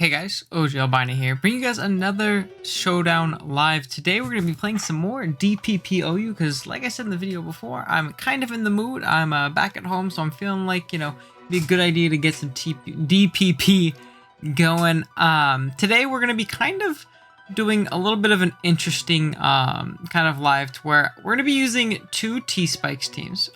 Hey guys, OGalbina here, bringing you guys another Showdown live. Today we're going to be playing some more DPP OU because, like I said in the video before, I'm kind of in the mood. I'm back at home, so I'm feeling like, it'd be a good idea to get some DPP going. Today we're going to be kind of doing a little bit of an interesting kind of live to where we're going to be using two T-Spikes teams.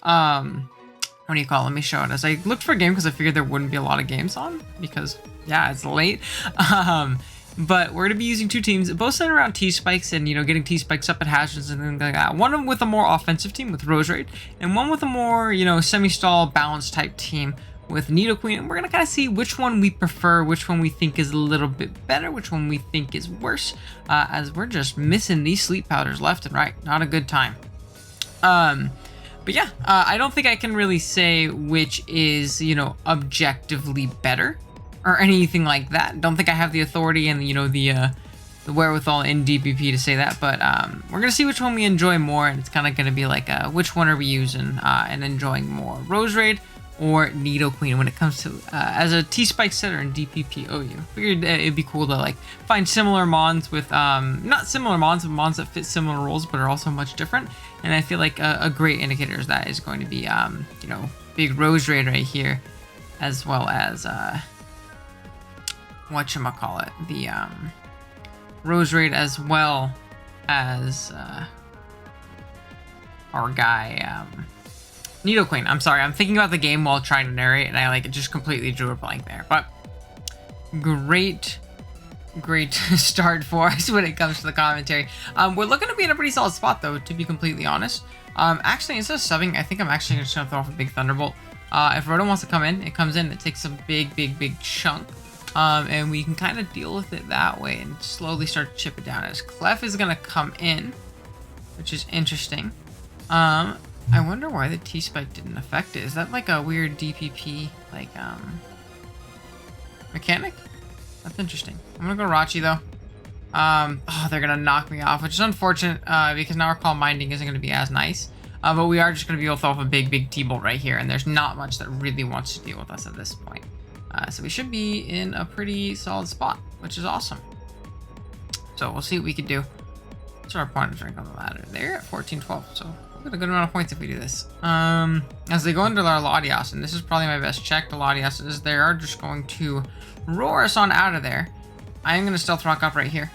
What do you call it? Let me show it. As I looked for a game because I figured there wouldn't be a lot of games on because, yeah, it's late. But we're going to be using two teams, both centered around T-Spikes and, getting T-Spikes up at hatches and things like that. One with a more offensive team with Roserade and one with a more, semi-stall balanced type team with Nidoqueen. And we're going to kind of see which one we prefer, which one we think is a little bit better, which one we think is worse, as we're just missing these sleep powders left and right. Not a good time. But yeah, I don't think I can really say which is, objectively better or anything like that. Don't think I have the authority and, the wherewithal in DPP to say that. But we're going to see which one we enjoy more. And it's kind of going to be like, which one are we using and enjoying more? Roserade or Nidoqueen when it comes to as a T-Spike setter in DPP OU. Figured it'd be cool to like find similar mons with not similar mons, but mons that fit similar roles but are also much different. And I feel like a great indicator is that is going to be big Roserade right here, as well as whatchamacallit, the Roserade, as well as our guy Nidoqueen. I'm sorry, I'm thinking about the game while trying to narrate, and I just completely drew a blank there. But great start for us when it comes to the commentary. We're looking to be in a pretty solid spot, though, to be completely honest. Actually, instead of subbing, I think I'm actually just gonna throw off a big Thunderbolt. If Roto wants to come in, it comes in. It takes a big chunk, and we can kind of deal with it that way and slowly start to chip it down. As Clef is gonna come in, which is interesting. I wonder why the T-Spike didn't affect it. Is that like a weird DPP mechanic? That's interesting. I'm gonna go Rachi though. Oh, they're gonna knock me off, which is unfortunate because now our Calm Minding isn't gonna be as nice. But we are just gonna be able to throw off a big T-Bolt right here, and there's not much that really wants to deal with us at this point. So we should be in a pretty solid spot, which is awesome. So we'll see what we can do. What's our opponent's rank on the ladder? They're at 14-12, so we'll get a good amount of points if we do this. As they go into our Latias, and this is probably my best check to Latias, is they are just going to roar us on out of there. I am going to Stealth Rock up right here,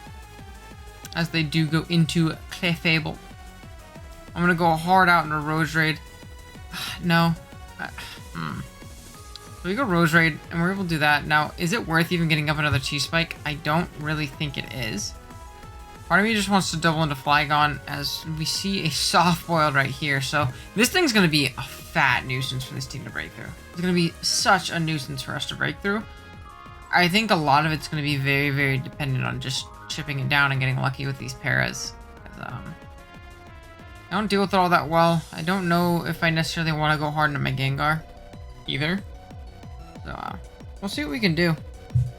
as they do go into Clefable. I'm going to go hard out into Roserade. No. So we go Roserade, and we're able to do that. Now, is it worth even getting up another T-Spike? I don't really think it is. Part of me just wants to double into Flygon, as we see a soft-boiled right here. So this thing's going to be a fat nuisance for this team to break through. It's going to be such a nuisance for us to break through. I think a lot of it's going to be very dependent on just chipping it down and getting lucky with these paras. I don't deal with it all that well. I don't know if I necessarily want to go hard into my Gengar either. So we'll see what we can do.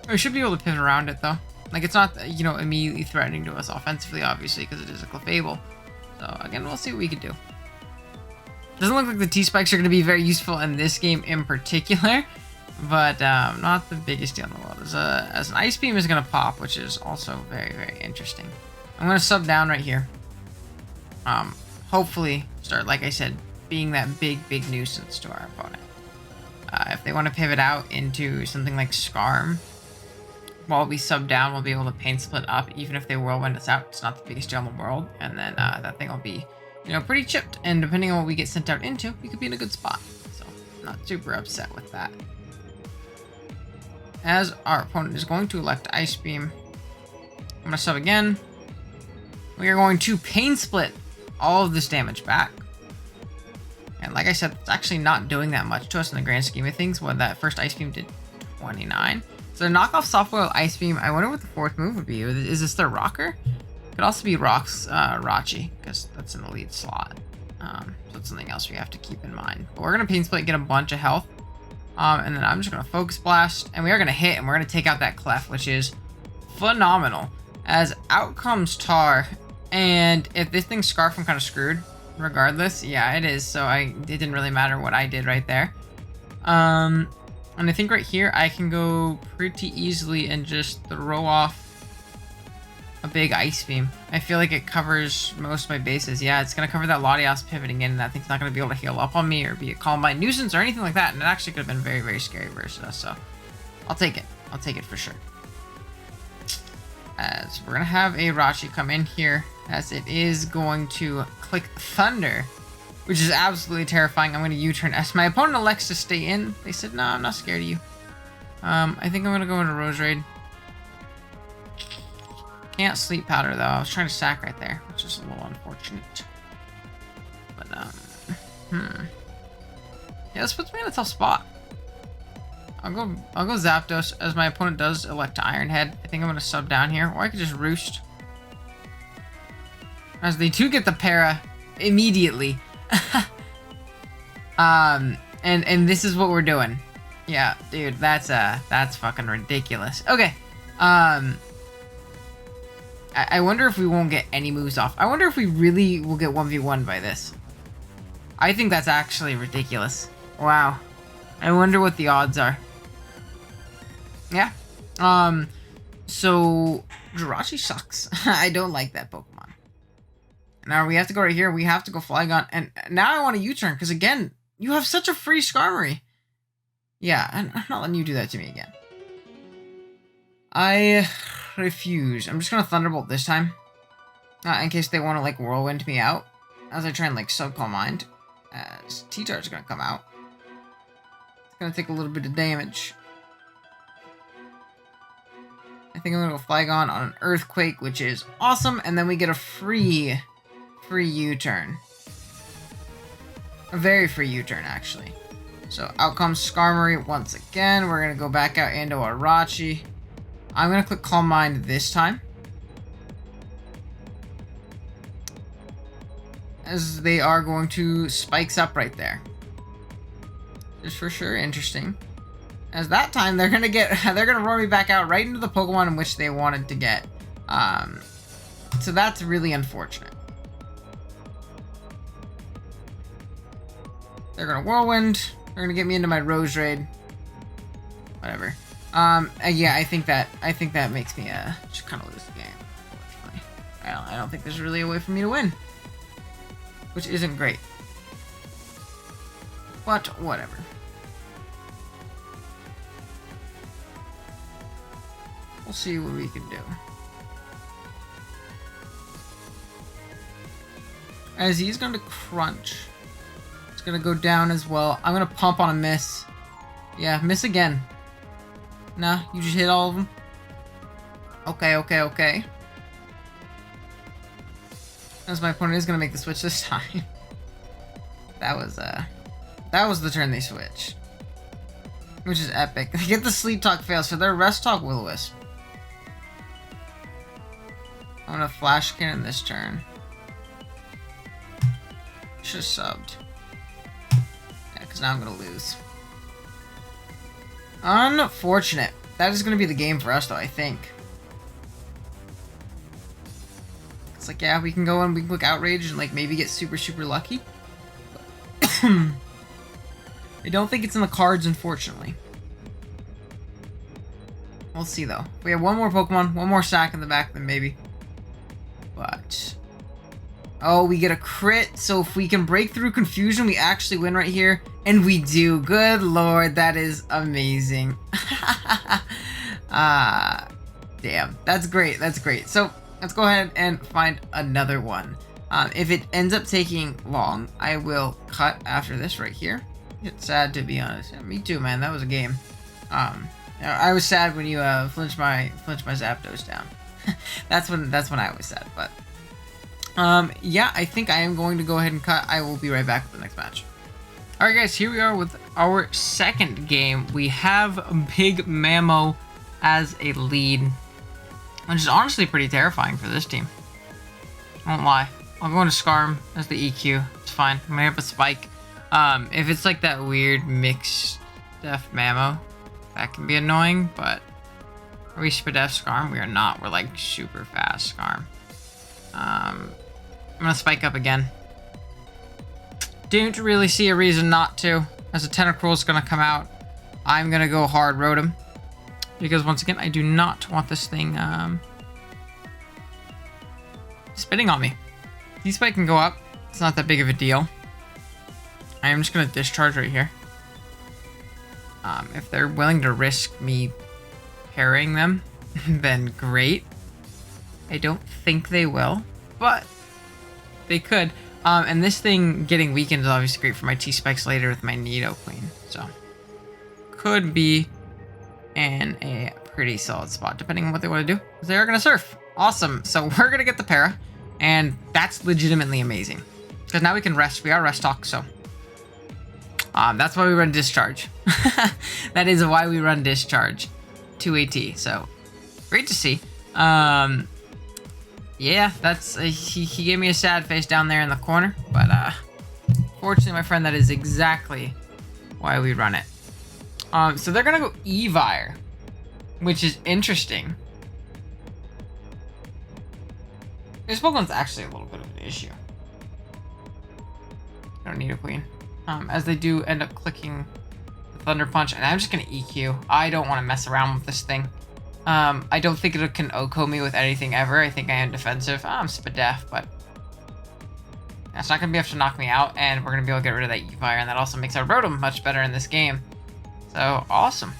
We should be able to pivot around it though. Like, it's not, immediately threatening to us offensively, obviously, because it is a Clefable. So, again, we'll see what we can do. Doesn't look like the T-Spikes are going to be very useful in this game in particular, but not the biggest deal in the world. As an Ice Beam is going to pop, which is also very interesting. I'm going to sub down right here. Hopefully start, like I said, being that big nuisance to our opponent. If they want to pivot out into something like Scarm, while we sub down, we'll be able to Pain Split up. Even if they whirlwind us out, it's not the biggest deal in the world. And then that thing will be, pretty chipped. And depending on what we get sent out into, we could be in a good spot. So, not super upset with that. As our opponent is going to elect Ice Beam, I'm going to sub again. We are going to Pain Split all of this damage back. And like I said, it's actually not doing that much to us in the grand scheme of things. What that first Ice Beam did 29. So knockoff Soft-Boiled Ice Beam, I wonder what the fourth move would be. Is this their Rocker? Could also be Rachi, because that's in the lead slot. So that's something else we have to keep in mind. But we're going to Pain Split, get a bunch of health. And then I'm just going to Focus Blast. And we are going to hit, and we're going to take out that Clef, which is phenomenal. As out comes Tar. And if this thing's Scarf, I'm kind of screwed. Regardless, yeah, it is. So it didn't really matter what I did right there. And And I think right here I can go pretty easily and just throw off a big Ice Beam. I feel like it covers most of my bases. Yeah, it's going to cover that Latias pivoting in, and that thing's not going to be able to heal up on me or be a Columbine nuisance or anything like that. And it actually could have been very, very scary versus us. So I'll take it. I'll take it for sure. As we're going to have a Rachi come in here, as it is going to click Thunder, which is absolutely terrifying. I'm going to U-turn. As my opponent elects to stay in, they said, no, I'm not scared of you. I think I'm going to go into Roserade. Can't Sleep Powder, though. I was trying to sack right there, which is a little unfortunate. But, yeah, this puts me in a tough spot. I'll go Zapdos, as my opponent does elect to Iron Head. I think I'm going to sub down here, or I could just Roost. As they do get the Para immediately. And this is what we're doing. Yeah, dude, that's fucking ridiculous. Okay, I wonder if we won't get any moves off. I wonder if we really will get 1v1 by this. I think that's actually ridiculous. Wow. I wonder what the odds are. Yeah. So Jirachi sucks. I don't like that Pokemon. Now we have to go right here. We have to go Flygon. And now I want a U-turn because, again, you have such a free Skarmory. Yeah, and I'm not letting you do that to me again. I refuse. I'm just going to Thunderbolt this time. In case they want to, like, Whirlwind me out. As I try and, like, Sub-Calm Mind. As T-Tar's going to come out. It's going to take a little bit of damage. I think I'm going to go Flygon on an Earthquake, which is awesome. And then we get a free U-turn. A very free U-turn, actually. So out comes Skarmory once again. We're going to go back out into our Rachi. I'm going to click Calm Mind this time. As they are going to Spikes up right there. Just for sure interesting. As that time they're gonna roar me back out right into the Pokemon in which they wanted to get. So that's really unfortunate. They're gonna Whirlwind. They're gonna get me into my Roserade. Whatever. Yeah, I think that makes me just kind of lose the game. Unfortunately, I don't think there's really a way for me to win, which isn't great. But whatever. We'll see what we can do. As he's going to Crunch. It's going to go down as well. I'm going to Pump on a miss. Yeah, miss again. Nah, you just hit all of them. Okay. As my opponent is going to make the switch this time. That was the turn they switched. Which is epic. They get the Sleep Talk fail, so they're Rest Talk Will-O-Wisp. I'm gonna Flash Cannon this turn. Should have subbed. Yeah, because now I'm gonna lose. Unfortunate. That is gonna be the game for us, though, I think. It's like, yeah, we can go and we can click Outrage and, like, maybe get super, super lucky. I don't think it's in the cards, unfortunately. We'll see, though. If we have one more Pokemon, one more sack in the back, then maybe. But... oh, we get a crit, so if we can break through Confusion, we actually win right here. And we do. Good lord, that is amazing. Damn. That's great, that's great. So, let's go ahead and find another one. If it ends up taking long, I will cut after this right here. It's sad, to be honest. Yeah, me too, man. That was a game. I was sad when you flinched my Zapdos down. that's when I was sad. But yeah, I think I am going to go ahead and cut. I will be right back with the next match. All right, guys. Here we are with our second game. We have Big Mammo as a lead, which is honestly pretty terrifying for this team. I won't lie. I'll go into Skarm as the EQ. It's fine. I'm gonna have a Spike. If it's like that weird mixed Def Mammo, that can be annoying, but are we Spadef Skarm? We are not. We're like super fast Skarm. I'm gonna Spike up again. Don't really see a reason not to, as a Tentacruel is gonna come out. I'm gonna go hard Rotom. Because once again, I do not want this thing spitting on me. D-Spike can go up. It's not that big of a deal. I am just gonna discharge right here. If they're willing to risk me parrying them, then great. I don't think they will, but they could. And this thing getting weakened is obviously great for my T-Spikes later with my Nidoqueen. So, could be in a pretty solid spot, depending on what they want to do. They are going to surf. Awesome. So, we're going to get the para, and that's legitimately amazing. Because now we can rest. We are rest talk, so... that's why we run discharge. That is why we run discharge. 2 AT. So, great to see. Yeah, that's he gave me a sad face down there in the corner, but fortunately, my friend, that is exactly why we run it. So they're gonna go Evire, which is interesting. This Pokemon's actually a little bit of an issue. I don't need a queen. As they do end up clicking the Thunder Punch, and I'm just gonna EQ. I don't want to mess around with this thing. I don't think it can OHKO me with anything ever. I think I am defensive. I'm Spadef, but that's not going to be able to knock me out, and we're going to be able to get rid of that Evire, and that also makes our Rotom much better in this game. So, awesome.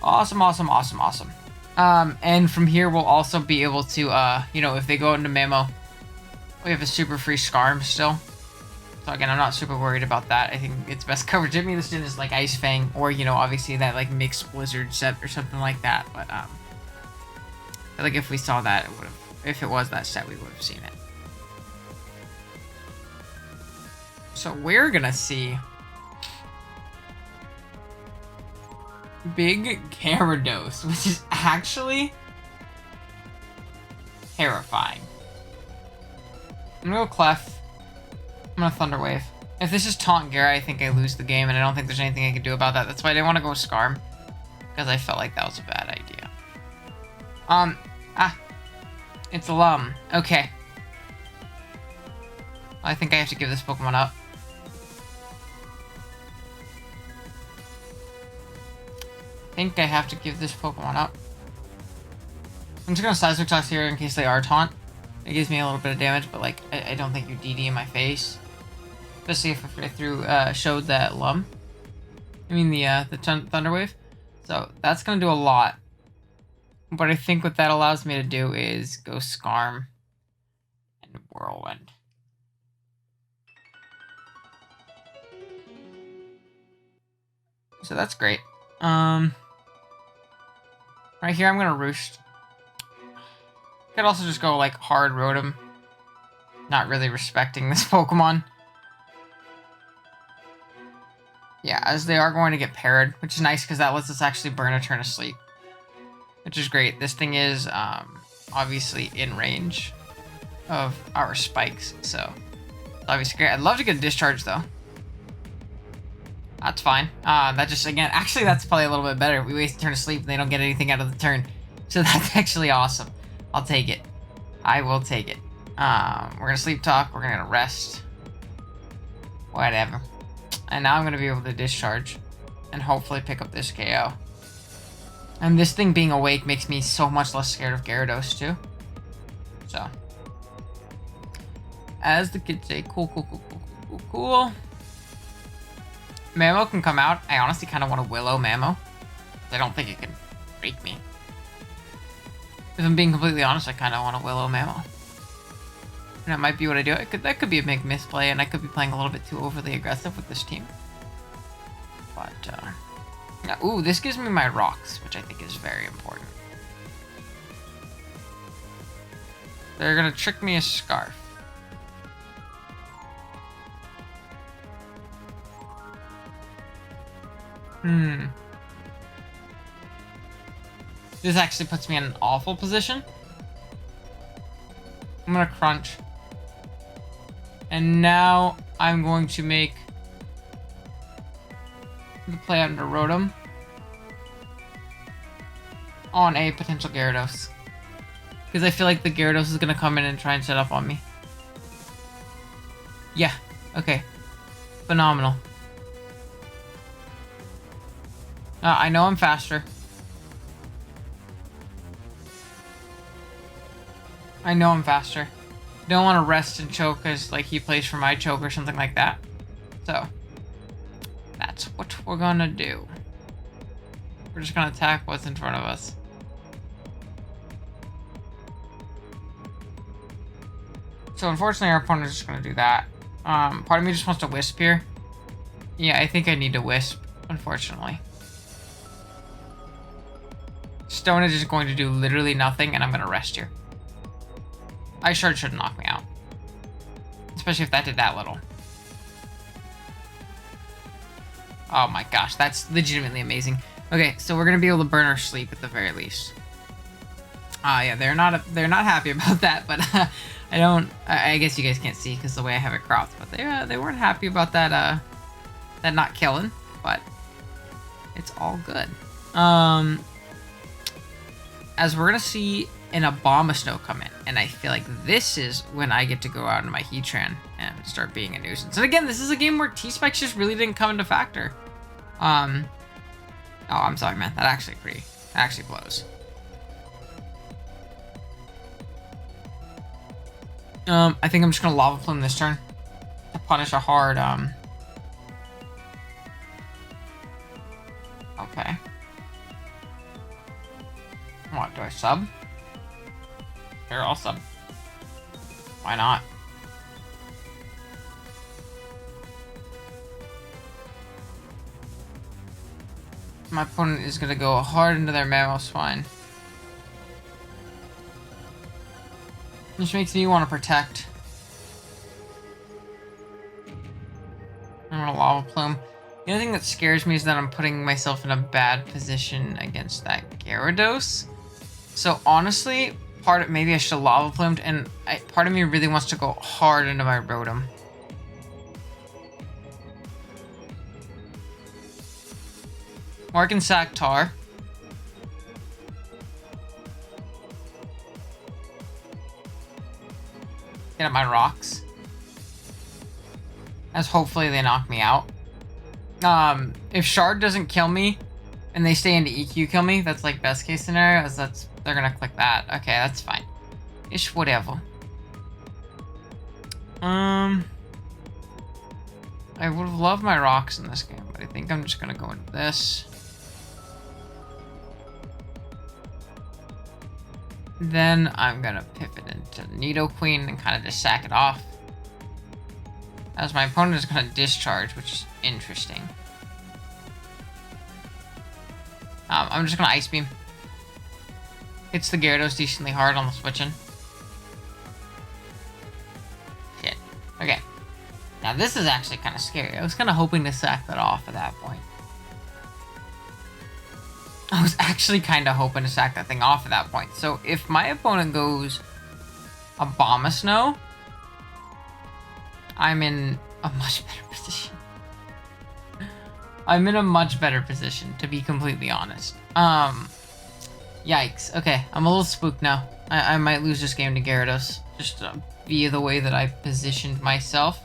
Awesome, awesome, awesome, awesome. And from here, we'll also be able to, you know, if they go into Mamo, we have a super free Scarm still. So again, I'm not super worried about that. I think it's best coverage. Maybe this is like Ice Fang, or, you know, obviously that like mixed Blizzard set or something like that. But I feel like if we saw that, it would have. If it was that set, we would have seen it. So we're gonna see Big Gyarados, which is actually terrifying. I'm gonna go Clef. I'm gonna Thunder Wave. If this is Taunt Gyara, I think I lose the game, and I don't think there's anything I can do about that. That's why I didn't want to go with Scarm, because I felt like that was a bad idea. It's Lum. Okay. I think I have to give this Pokemon up. I'm just gonna Seismic Toss here in case they are Taunt. It gives me a little bit of damage, but like I don't think you DD in my face. Especially if I showed that Lum. I mean the Thunder Wave. So that's gonna do a lot. But I think what that allows me to do is go Scarm and Whirlwind. So that's great. Right here I'm gonna Roost. Could also just go like hard Rotom. Not really respecting this Pokemon. Yeah, as they are going to get parried, which is nice because that lets us actually burn a turn of sleep. Which is great. This thing is obviously in range of our spikes, so it's obviously great. I'd love to get a discharge though. That's fine. That just, again, actually that's probably a little bit better. We waste a turn of sleep and they don't get anything out of the turn. So that's actually awesome. I'll take it. I will take it. We're gonna Sleep Talk. We're gonna rest. Whatever. And now I'm gonna be able to discharge and hopefully pick up this KO. And this thing being awake makes me so much less scared of Gyarados too. So, as the kids say, cool, cool, cool, cool, cool, cool, cool. Mamo can come out. I honestly kind of want to Willow Mamo. I don't think it can break me. If I'm being completely honest, I kind of want to Willow Mamo. And that might be what I do. That could be a big misplay, and I could be playing a little bit too overly aggressive with this team. But, yeah, ooh, this gives me my rocks, which I think is very important. They're gonna trick me a Scarf. This actually puts me in an awful position. I'm gonna Crunch. And now I'm going to make the play under Rotom on a potential Gyarados. Because I feel like the Gyarados is gonna come in and try and set up on me. Yeah, okay. Phenomenal. I know I'm faster. I know I'm faster. Don't want to rest and choke because like he plays for my choke or something like that. So that's what we're gonna do. We're just gonna attack what's in front of us. So unfortunately our opponent is just gonna do that. Part of me just wants to wisp here. Yeah, I think I need to wisp, unfortunately. Stone is just going to do literally nothing and I'm gonna rest here. Ice Shard should knock me out. Especially if that did that little. Oh my gosh, that's legitimately amazing. Okay, so we're gonna be able to burn our sleep at the very least. Yeah, they're not happy about that, but I guess you guys can't see because the way I have it cropped, but they weren't happy about that that not killing, but it's all good. As we're gonna see an Abomasnow come in, and I feel like this is when I get to go out into my Heatran and start being a nuisance. And again, this is a game where T-Spikes just really didn't come into factor. Oh, I'm sorry, man. That actually blows. I think I'm just gonna Lava Plume this turn to punish a hard, okay. What, do I sub? Sure, I'll sub. Why not? My opponent is gonna go hard into their Mammal Spine. Which makes me want to protect. I'm gonna Lava Plume. The only thing that scares me is that I'm putting myself in a bad position against that Gyarados. So honestly, maybe I should have Lava Plumed, and part of me really wants to go hard into my Rotom. Or I can sack Tar. Get at my rocks. As hopefully they knock me out. If Shard doesn't kill me, and they stay into EQ kill me, that's like best case scenario, as they're gonna click that. Okay, that's fine. Ish whatever. I would have loved my rocks in this game, but I think I'm just gonna go into this. Then I'm gonna pivot into Nidoqueen and kind of just sack it off. As my opponent is gonna discharge, which is interesting. I'm just gonna Ice Beam. Hits the Gyarados decently hard on the switching. Shit. Okay. Now this is actually kind of scary. I was kind of hoping to sack that off at that point. I was actually kind of hoping to sack that thing off at that point. So if my opponent goes Abomasnow, I'm in a much better position. I'm in a much better position, to be completely honest. Yikes. Okay, I'm a little spooked now. I might lose this game to Gyarados, just via the way that I positioned myself.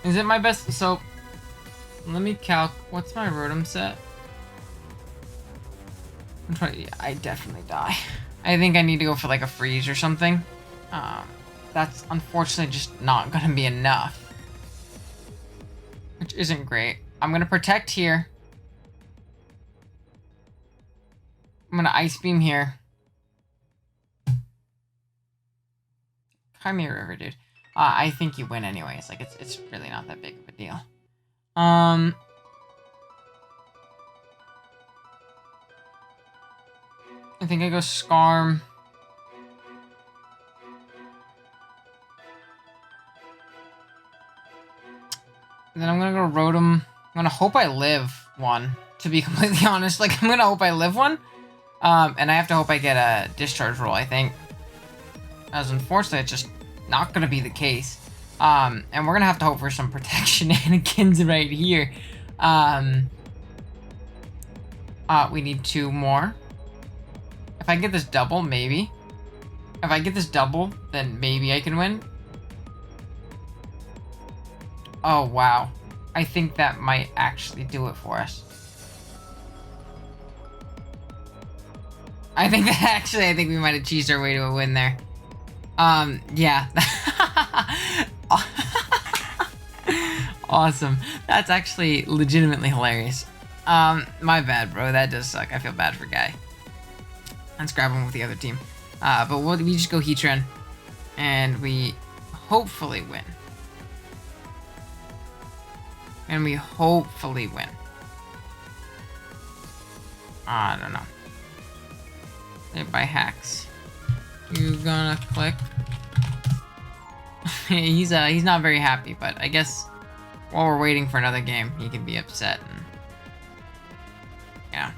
Is it my best? So, let me calc. What's my Rotom set? I'm trying. Yeah, I definitely die. I think I need to go for like a freeze or something. That's unfortunately just not gonna be enough, which isn't great. I'm gonna protect here. I'm gonna Ice Beam here. Chimera River, dude. I think you win anyways. Like, it's really not that big of a deal. I think I go Scarm. And then I'm gonna go Rotom. I'm gonna hope I live one, to be completely honest. Like, I'm gonna hope I live one. And I have to hope I get a Discharge roll, I think. As unfortunately, it's just not gonna be the case. And we're gonna have to hope for some protection shenanigans right here. We need 2 more. I get this double, maybe. If I get this double, then maybe I can win. Oh, wow. I think that might actually do it for us. I think we might have cheesed our way to a win there. Yeah. Awesome. That's actually legitimately hilarious. My bad, bro. That does suck. I feel bad for Guy. Let's grab him with the other team. But we just go Heatran, and we hopefully win. And we hopefully win. I don't know. Hit by hacks. You gonna click? He's not very happy, but I guess while we're waiting for another game, he can be upset and yeah,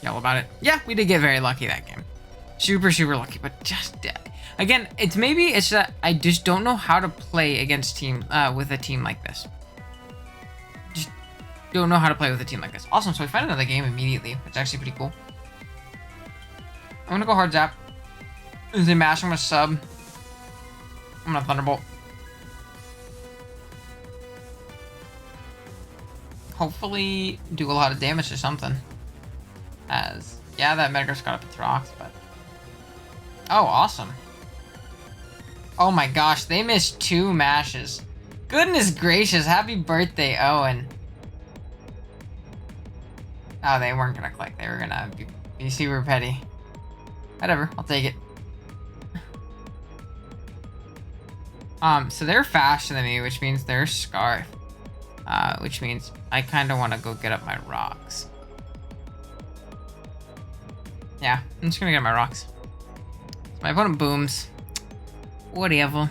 yell about it. Yeah, we did get very lucky that game. Super lucky, but just again, it's that I just don't know how to play against with a team like this. Just don't know how to play with a team like this. Awesome, so we find another game immediately, which is actually pretty cool. I'm gonna go hard zap. As they mash, I'm gonna sub. I'm gonna Thunderbolt. Hopefully do a lot of damage or something. Yeah, that Metagross got up its rocks, but... Oh, awesome. Oh my gosh, they missed 2 mashes. Goodness gracious, happy birthday, Owen. Oh, they weren't gonna click. They were gonna be super petty. Whatever, I'll take it. So they're faster than me, which means they're Scarf. Which means I kind of want to go get up my rocks. Yeah, I'm just gonna get my rocks. So my opponent booms. Whatever.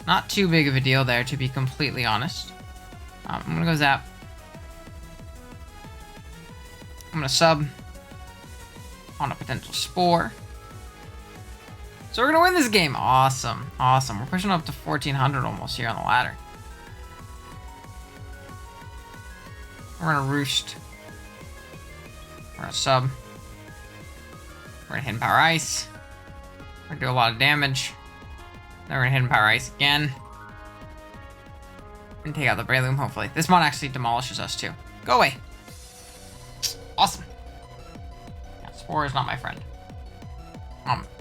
Not too big of a deal there, to be completely honest. I'm gonna go zap. I'm gonna sub on a potential Spore. So we're gonna win this game. Awesome. Awesome. We're pushing up to 1400 almost here on the ladder. We're gonna Roost. We're gonna sub. We're gonna Hidden Power Ice. We're gonna do a lot of damage. Then we're gonna Hidden Power Ice again. And take out the Breloom, hopefully. This mod actually demolishes us too. Go away. Awesome. Yeah, Spore is not my friend.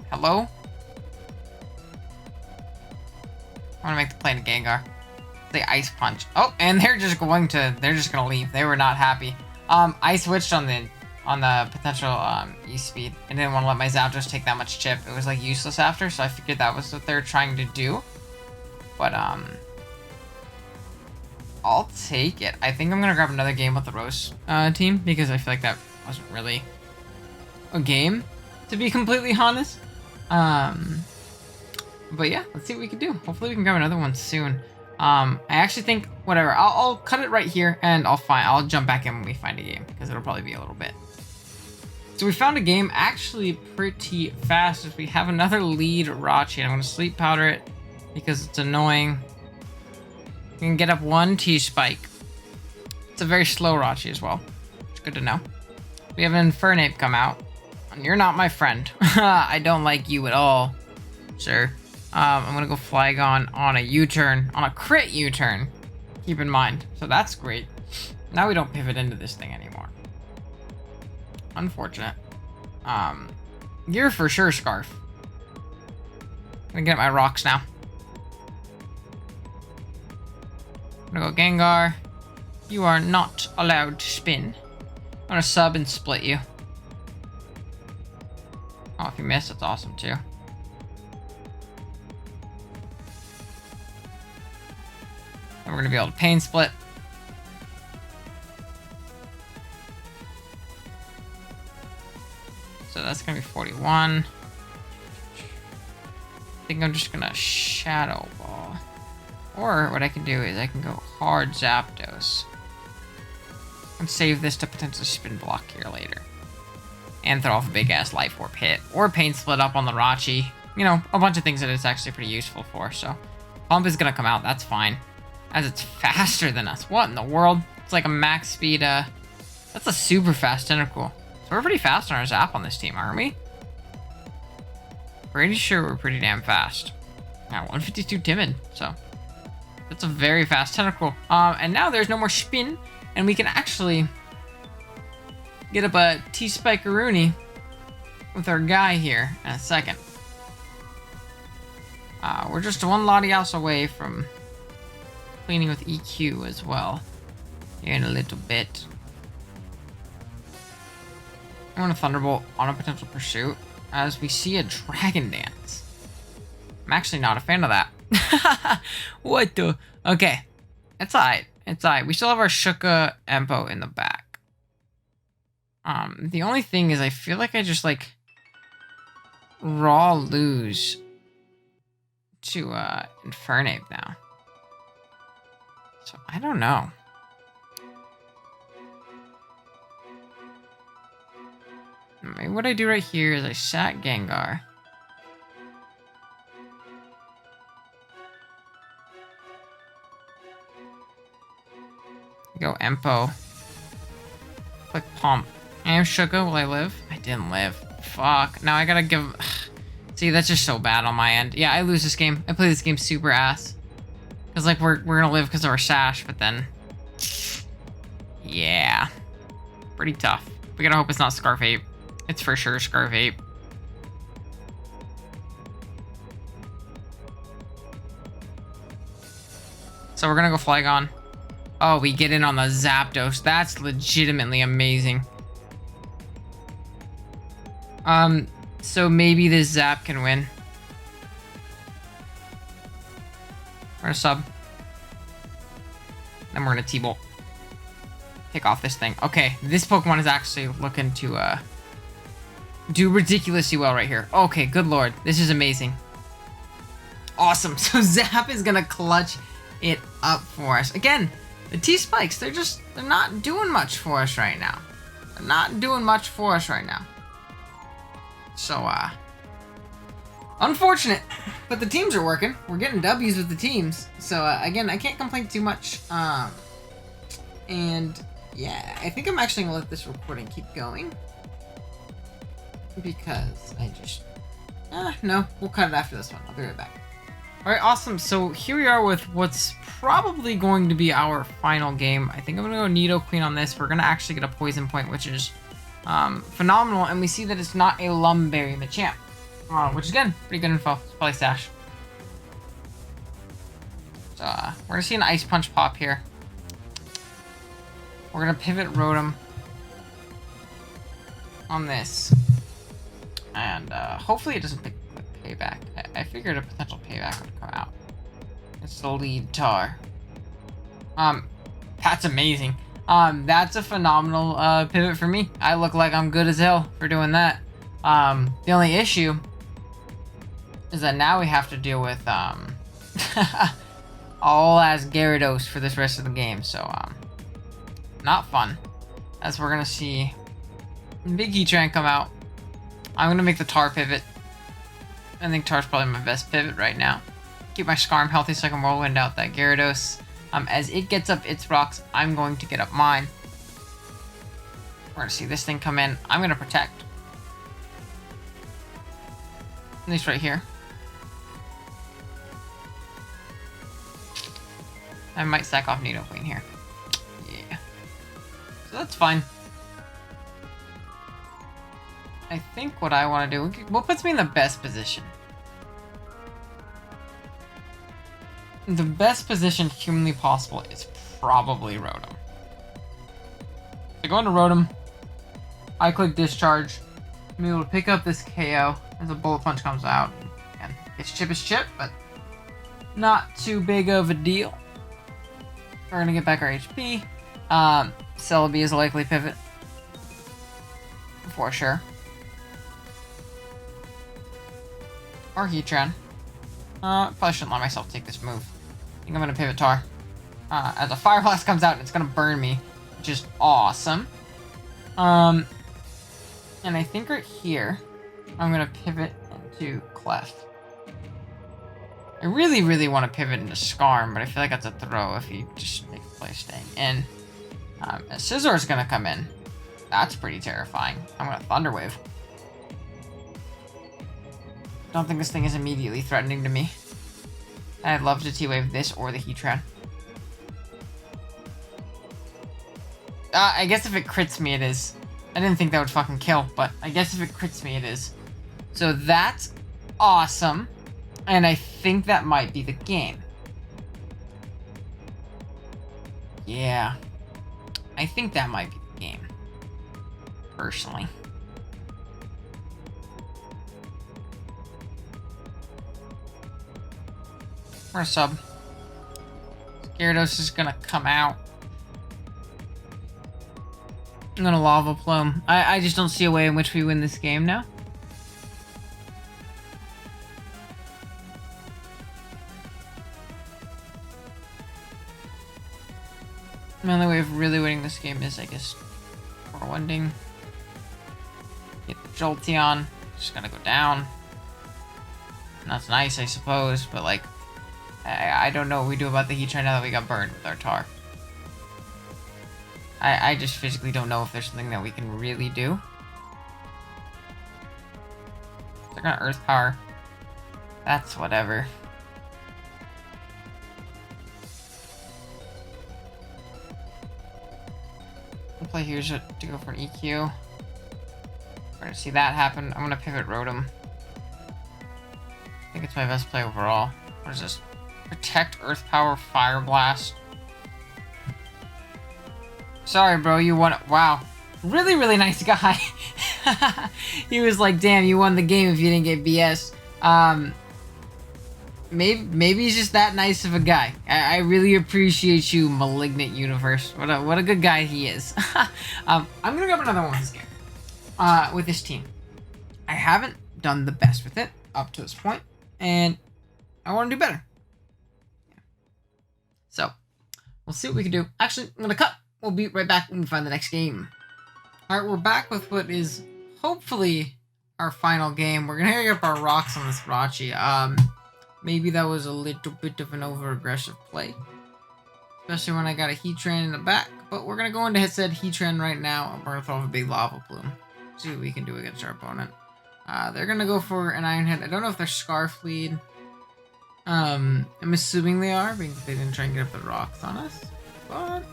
Hello? I'm gonna make the play to Gengar. The Ice Punch. Oh, and they're just gonna leave. They were not happy. I switched on the potential E-Speed. I didn't want to let my Zapdos take that much chip. It was like useless after, so I figured that was what they're trying to do. But I'll take it. I think I'm gonna grab another game with the Rose team because I feel like that wasn't really a game, to be completely honest. But yeah, let's see what we can do. Hopefully we can grab another one soon. I actually think, whatever, I'll cut it right here and I'll jump back in when we find a game because it'll probably be a little bit. So we found a game actually pretty fast. If we have another lead Rachi, I'm going to Sleep Powder it because it's annoying. We can get up 1 T-Spike. It's a very slow Rachi as well. It's good to know. We have an Infernape come out. And you're not my friend. I don't like you at all, sir. I'm gonna go Flygon on a U-turn, on a crit U-turn. Keep in mind. So that's great. Now we don't pivot into this thing anymore. Unfortunate. You're for sure Scarf. I'm gonna get my rocks now. I'm gonna go Gengar. You are not allowed to spin. I'm gonna sub and split you. Oh, if you miss, that's awesome too. And we're gonna be able to Pain Split. So that's gonna be 41. I think I'm just gonna Shadow Ball. Or what I can do is I can go hard Zapdos. And save this to potentially spin block here later. And throw off a big ass Life Orb hit. Or Pain Split up on the Rachi. You know, a bunch of things that it's actually pretty useful for. So Pump is gonna come out, that's fine. As it's faster than us. What in the world? It's like a max speed, that's a super fast Tentacool. So we're pretty fast on our zap on this team, aren't we? Pretty sure we're pretty damn fast. Now 152 timid, so that's a very fast tentacle. And now there's no more spin, and we can actually get up a T-Spikeroonie with our guy here in a second. We're just one Latias away from cleaning with EQ as well here in a little bit. I'm going to Thunderbolt on a potential pursuit as we see a Dragon Dance. I'm actually not a fan of that. What the? Okay. It's alright. It's alright. We still have our Shuka Empo in the back. The only thing is I feel like I just like raw lose to Infernape now. So I don't know. Maybe what I do right here is I sat Gengar. Go Empo. Click Pump. And Shuka, will I live? I didn't live. Fuck. Now I gotta give... See, that's just so bad on my end. Yeah, I lose this game. I play this game super ass. Because, like, we're gonna live because of our Sash, but then... Yeah. Pretty tough. We gotta hope it's not Scarfape. It's for sure Scarfape. So we're gonna go Flygon. Oh, we get in on the Zapdos. That's legitimately amazing. So maybe this Zap can win. We're gonna sub. Then we're gonna T-Bolt. Pick off this thing. Okay, this Pokemon is actually looking to do ridiculously well right here. Okay, good lord. This is amazing. Awesome. So Zap is gonna clutch it up for us. Again, the T-Spikes, they're not doing much for us right now. They're not doing much for us right now. So, unfortunate, but the teams are working. We're getting W's with the teams. So, again, I can't complain too much. And, yeah, I think I'm actually going to let this recording keep going. Because I just... no, we'll cut it after this one. I'll be right back. Alright, awesome. So, here we are with what's probably going to be our final game. I think I'm going to go Nidoqueen on this. We're going to actually get a Poison Point, which is... phenomenal, and we see that it's not a Lumberry Machamp, which again, pretty good info. It's probably Sash. So, we're gonna see an Ice Punch pop here. We're gonna pivot Rotom on this, and hopefully it doesn't pick Payback. I figured a potential Payback would come out. It's the lead Tar. That's amazing. That's a phenomenal pivot for me. I look like I'm good as hell for doing that. The only issue is that now we have to deal with all as Gyarados for this rest of the game. So not fun. As we're gonna see Big Heatran come out. I'm gonna make the Tar pivot. I think Tar's probably my best pivot right now. Keep my Scarm healthy so I can whirlwind out that Gyarados. As it gets up its rocks, I'm going to get up mine. We're going to see this thing come in. I'm going to protect. At least right here. I might sack off Nidoqueen here. Yeah. So that's fine. I think what I want to do... What puts me in the best position? The best position humanly possible is probably Rotom. So go into Rotom. I click Discharge. I'm able to pick up this KO as a Bullet Punch comes out. And it's chip, but not too big of a deal. We're going to get back our HP. Celebi is a likely pivot. For sure. Or Heatran. Probably shouldn't let myself take this move. I think I'm going to pivot Tar. As a Fire Blast comes out, it's going to burn me, which is awesome. And I think right here, I'm going to pivot into Clef. I really, really want to pivot into Scarm, but I feel like that's a throw if you just make a play staying in. Scizor is going to come in. That's pretty terrifying. I'm gonna Thunder Wave. Don't think this thing is immediately threatening to me. I'd love to T-Wave this or the Heatran. I guess if it crits me, it is. I didn't think that would fucking kill, but I guess if it crits me, it is. So that's awesome. And I think that might be the game. Yeah. I think that might be the game. Personally. Or a sub. Gyarados is gonna come out. I'm gonna Lava Plume. I just don't see a way in which we win this game now. The only way of really winning this game is, I guess, Whirlwinding. Get the Jolteon. Just gonna go down. And that's nice, I suppose, but like, I don't know what we do about the Heatran now that we got burned with our Tar. I just physically don't know if there's something that we can really do. They're gonna Earth Power. That's whatever. I'll play here to go for an EQ. We're gonna see that happen. I'm gonna pivot Rotom. I think it's my best play overall. What is this? Protect, Earth Power, Fire Blast. Sorry, bro, you won. Wow. Really, really nice guy. He was like, damn, you won the game if you didn't get BS. Maybe he's just that nice of a guy. I really appreciate you, Malignant Universe. What a good guy he is. I'm gonna grab another one with this game. With this team. I haven't done the best with it up to this point, and I want to do better. So, we'll see what we can do. Actually, I'm gonna cut. We'll be right back when we find the next game. Alright, we're back with what is hopefully our final game. We're gonna hang up our rocks on this Rachi. Maybe that was a little bit of an over-aggressive play. Especially when I got a Heatran in the back. But we're gonna go into said Heatran right now. I'm gonna throw off a big Lava Plume. See what we can do against our opponent. They're gonna go for an Iron Head. I don't know if they're Scarf Lead. I'm assuming they are, because they didn't try and get up the rocks on us. But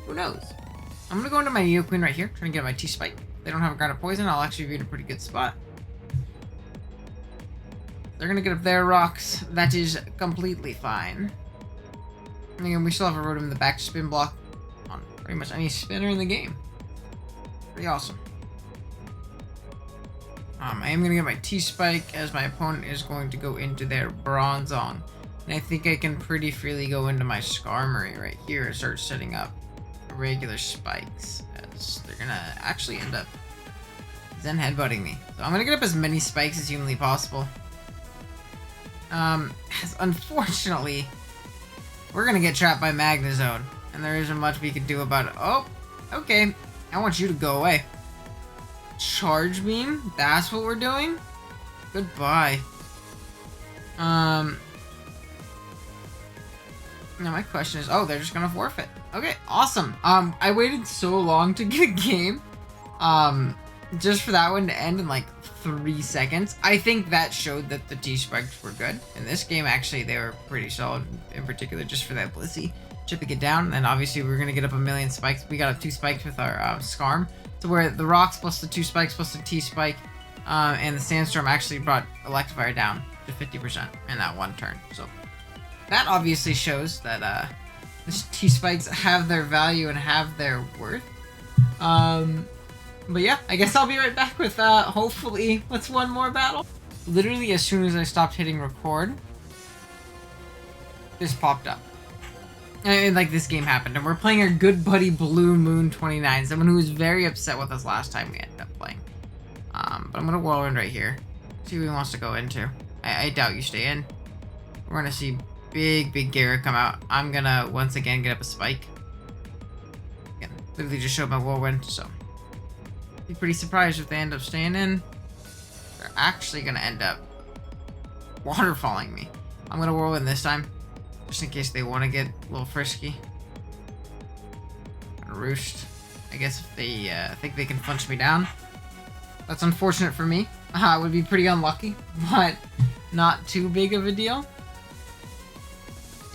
who knows? I'm gonna go into my Nidoqueen right here, trying to get my T-Spike. If they don't have a Ground of Poison, I'll actually be in a pretty good spot. They're gonna get up their rocks. That is completely fine. And again, we still have a Rotom in the back to spin block on pretty much any spinner in the game. Pretty awesome. I am gonna get my T-Spike as my opponent is going to go into their Bronzong. And I think I can pretty freely go into my Skarmory right here and start setting up regular spikes, as they're gonna actually end up Zen headbutting me. So I'm gonna get up as many spikes as humanly possible. As unfortunately, we're gonna get trapped by Magnezone, and there isn't much we can do about it. Oh, okay. I want you to go away. Charge Beam? That's what we're doing? Goodbye. Now my question is, oh, they're just gonna forfeit. Okay, awesome. I waited so long to get a game, just for that one to end in like 3 seconds. I think that showed that the T-Spikes were good. In this game, actually, they were pretty solid, in particular, just for that Blissey. Chipping it down, and obviously we're gonna get up a million spikes. We got up 2 spikes with our Skarm, so where the rocks plus the 2 spikes plus the T-Spike, and the Sandstorm actually brought Electivire down to 50% in that one turn. So that obviously shows that the T-Spikes have their value and have their worth. But yeah, I guess I'll be right back with hopefully what's one more battle. Literally as soon as I stopped hitting record, this popped up. And like this game happened, and we're playing our good buddy Blue Moon 29, someone who was very upset with us last time we ended up playing. But I'm gonna Whirlwind right here. See who he wants to go into. I doubt you stay in. We're gonna see big Gyara come out. I'm gonna once again get up a spike. Again, literally just showed my Whirlwind, so be pretty surprised if they end up staying in. They're actually gonna end up waterfalling me. I'm gonna Whirlwind this time, just in case they want to get a little frisky. Roost. I guess if they think they can punch me down. That's unfortunate for me. It would be pretty unlucky, but not too big of a deal.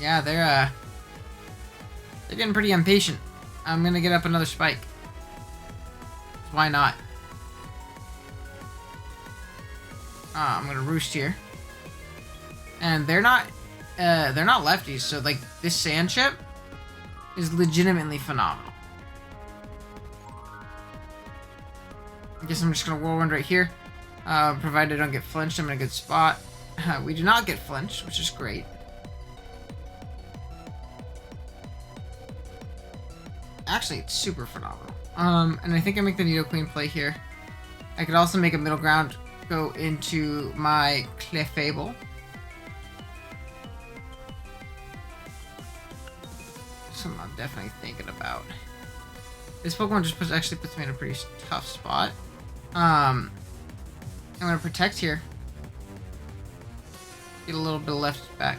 Yeah, they're getting pretty impatient. I'm gonna get up another spike. Why not? I'm gonna roost here. And they're not lefties, so like this sand chip is legitimately phenomenal. I guess I'm just gonna whirlwind right here. Provided I don't get flinched, I'm in a good spot. We do not get flinched, which is great. Actually, it's super phenomenal. And I think I make the Nidoqueen play here. I could also make a middle ground, go into my Clefable. Something I'm definitely thinking about. This Pokemon just actually puts me in a pretty tough spot. I'm gonna protect here. Get a little bit of left back.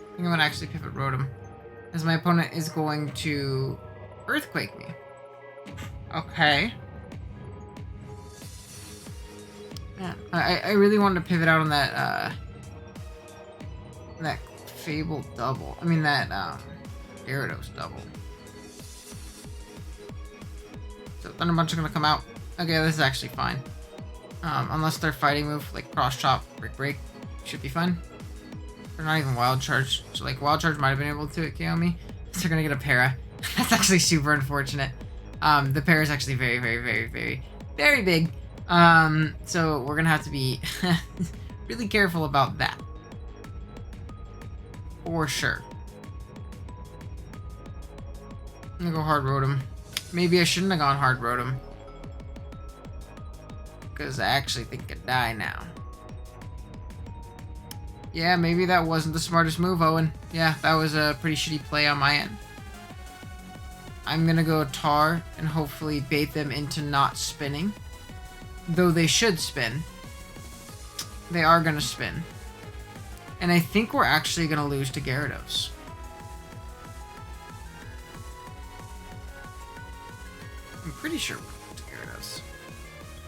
I think I'm gonna actually pivot Rotom, as my opponent is going to Earthquake me. Okay. Yeah, I really wanted to pivot out on that that Fable double. I mean that Gyarados double. So Thunder Punch is gonna come out. Okay, this is actually fine. Unless their fighting move like Cross Chop, Break, should be fine. They're not even Wild Charge. So like Wild Charge might have been able to KO me. So they're gonna get a Para. That's actually super unfortunate. The Para is actually very, very, very, very, very big. So we're gonna have to be really careful about that. For sure. I'm gonna go hard Rotom. Maybe I shouldn't have gone hard Rotom. Because I actually think I die now. Yeah, maybe that wasn't the smartest move, Owen. Yeah, that was a pretty shitty play on my end. I'm gonna go Tar and hopefully bait them into not spinning. Though they should spin. They are gonna spin. And I think we're actually gonna lose to Gyarados. I'm pretty sure we're gonna lose to Gyarados.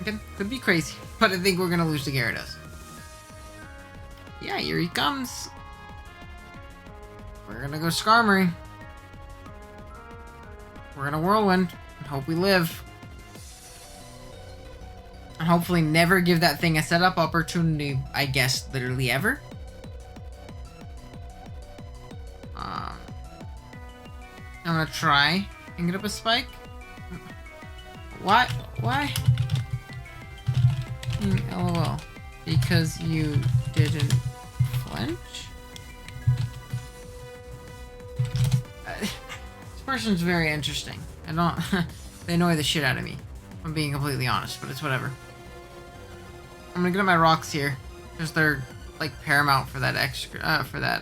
Okay, could be crazy, but I think we're gonna lose to Gyarados. Yeah, here he comes. We're gonna go Skarmory. We're gonna Whirlwind and hope we live. And hopefully never give that thing a setup opportunity, I guess, literally ever. I'm gonna try and get up a spike. Why? LOL. Because you didn't flinch? This person's very interesting. I don't... They annoy the shit out of me. I'm being completely honest, but it's whatever. I'm gonna get up my rocks here. Because they're, like, paramount for that extra... for that,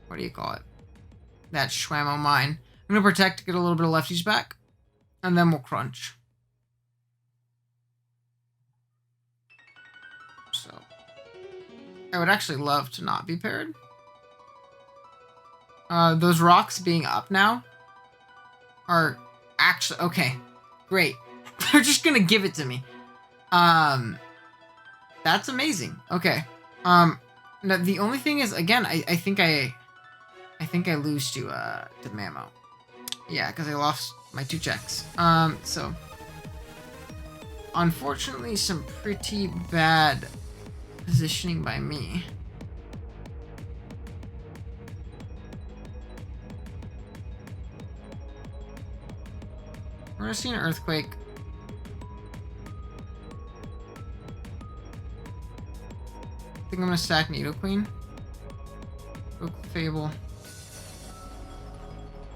what do you call it? That Schwammo mine. I'm gonna protect, get a little bit of lefties back. And then we'll crunch. So... I would actually love to not be paired. Those rocks being up now are actually... Okay, great. They're just gonna give it to me. That's amazing. Okay. Now the only thing is, again, I think I lose to Mammo. Yeah, because I lost my 2 checks. So... Unfortunately, some pretty bad positioning by me. We're gonna see an Earthquake. I think I'm gonna stack Nidoqueen. Fable.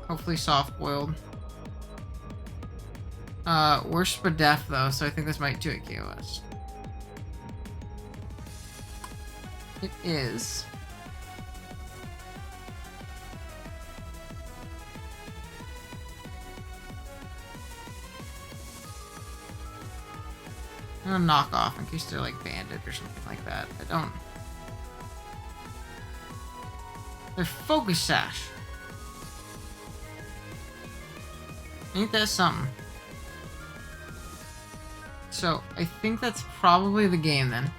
Hopefully soft-boiled. Worse for death though, so I think this might 2-hit KOS. It is. I'm gonna knock off in case they're like banded or something like that. I don't. Their focus sash. Ain't that something? So, I think that's probably the game then.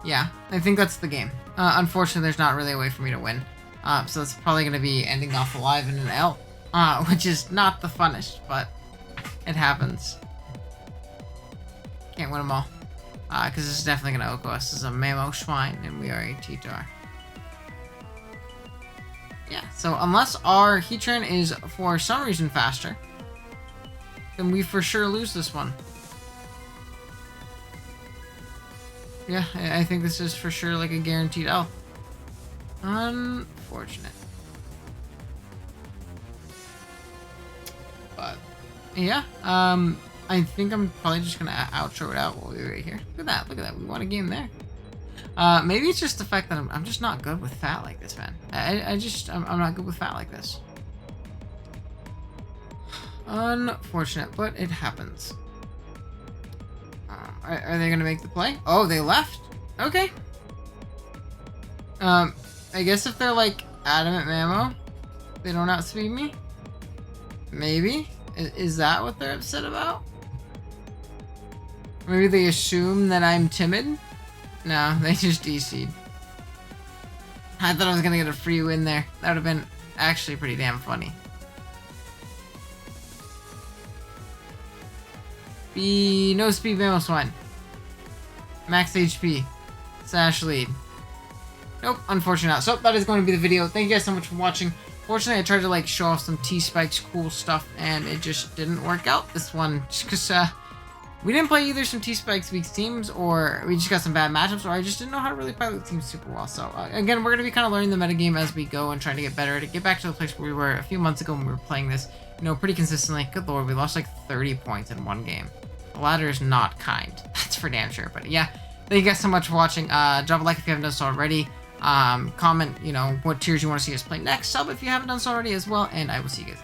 Yeah, I think that's the game. Unfortunately, there's not really a way for me to win. So it's probably going to be ending off alive in an L. Which is not the funnest, but it happens. Can't win them all. Because this is definitely going to Oko us as a Mamo Schwein, and we are a T-Tar. Yeah, so unless our Heatran is for some reason faster, then we for sure lose this one. Yeah, I think this is for sure like a guaranteed L. Unfortunate. But, yeah, I think I'm probably just gonna outro it out while we're right here. Look at that, we won a game there. Maybe it's just the fact that I'm just not good with fat like this, man. I'm not good with fat like this. Unfortunate, but it happens. Are they gonna make the play? Oh, they left? Okay. I guess if they're like adamant Mamo, they don't outspeed me? Maybe? Is that what they're upset about? Maybe they assume that I'm timid? No, they just DC'd. I thought I was gonna get a free win there. That would have been actually pretty damn funny. No speed Mamos one. Max HP. Sash lead. Nope, unfortunately not. So that is going to be the video. Thank you guys so much for watching. Fortunately, I tried to like show off some T-Spike's cool stuff, and it just didn't work out this one. Just because we didn't play either some T-Spike's weak teams, or we just got some bad matchups, or I just didn't know how to really play the teams super well. So again, we're going to be kind of learning the metagame as we go and trying to get better, to get back to the place where we were a few months ago when we were playing this, you know, pretty consistently. Good lord, we lost like 30 points in one game. The ladder is not kind. That's for damn sure. But yeah, thank you guys so much for watching. Drop a like if you haven't done so already. Comment, you know, what tiers you want to see us play next. Sub if you haven't done so already as well. And I will see you guys